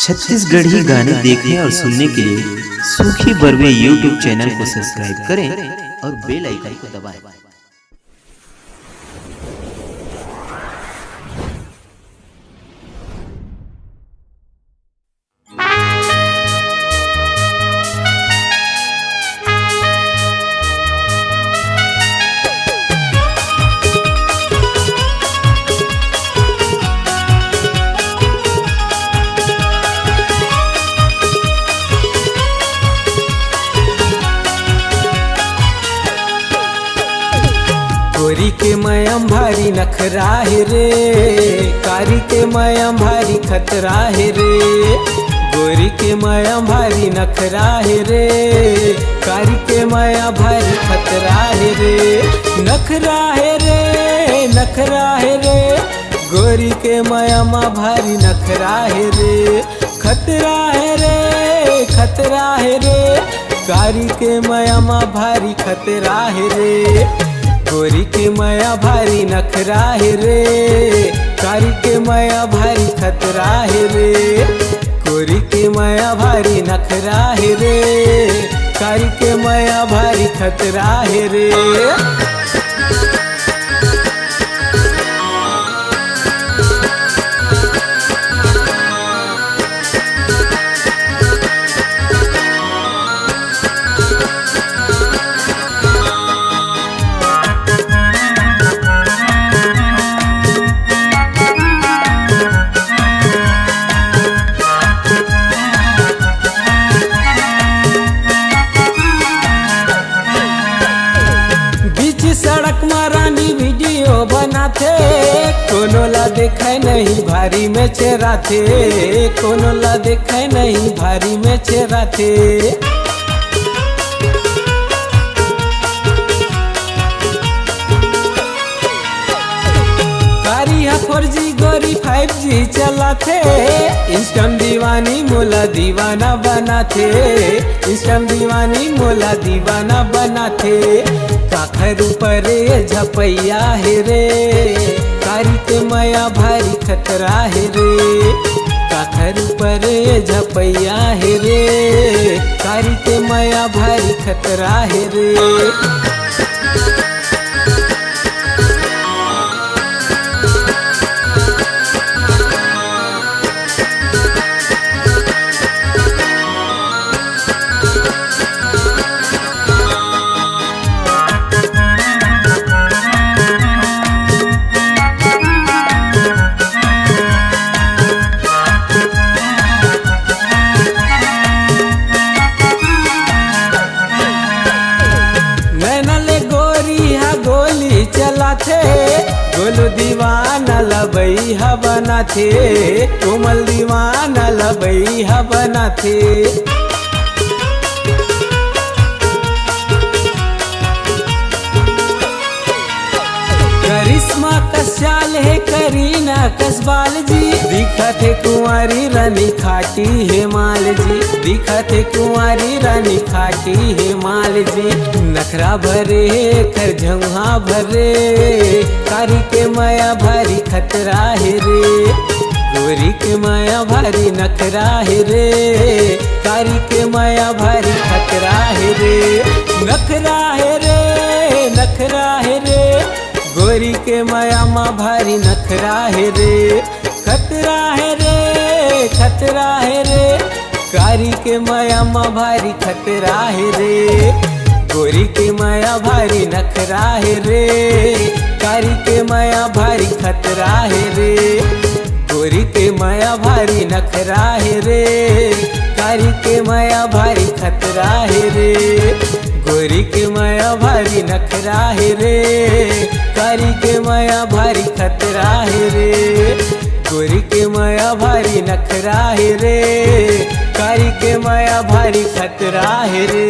छत्तीसगढ़ी गाने देखने और सुनने के लिए सूखी बरवे यूट्यूब चैनल को सब्सक्राइब करें और बेल आइकन को दबाएं। गोरी के मयम भारी नखरा है रे, कारी के मयम भारी खतरा है रे। गोरी के मयम भारी नखरा है रे, कारी के मया भारी खतरा है रे। नखरा है रे, नखरा है रे, गोरी के मयम भारी नखरा है रे। खतरा है रे, खतरा है रे, कारी के मयम भारी खतरा है रे। गोरी के मया भारी नखरा है रे, कारी के मया भारी खतरा है रे। गोरी के मया भारी नखरा है रे, कारी के मया भारी खतरा है रे। सड़क मारानी वीडियो बनाथे, कोनो ला देखे नहीं भारी में चेराथे, कोनो ला देखे नहीं भारी में चेराथे। कारी 4G गोरी 5G चलाथे, इंस्टम दीवानी मोला दीवाना बनाथे, इंस्टम दीवानी मोला दीवाना बनाथे। काखर ऊपर झपैया है रे, कारी के मया भारी खतरा है रे। काखर ऊपर झपैया है रे, कारी के मया भारी खतरा है रे। चलाथे गोलू दीवाना लबई हा बनाथे, कोमल दीवाना लबई हा बनाथे। करिश्मा कश्याल है करीना कसबाल जी, दिखत है कुंवारी रानी खाटी है माल जी, दिखत है कुंवारी रानी खाटी है माल जी। नखरा भरे कर झंहा भरे, कारी के माया भारी खतरा है रे। गोरी के माया भारी नखरा है रे, कारी के माया भारी खतरा है रे। नखरा है रे, नखरा है रे, गोरी के मया माँ भारी नखरा है रे। खतरा है रे, खतरा है रे, कारी के मया माँ भारी खतरा है रे। गोरी के मया भारी नखरा है रे, कारी के मया भारी खतरा है रे। गोरी के मया भारी नखरा है रे, कारी के मया भारी खतरा है रे। गोरी के मया भारी नखरा है रे, कारी के मया भारी खतरा है रे। गोरी के मया भारी नखरा है रे, कारी के मया भारी खतरा है रे।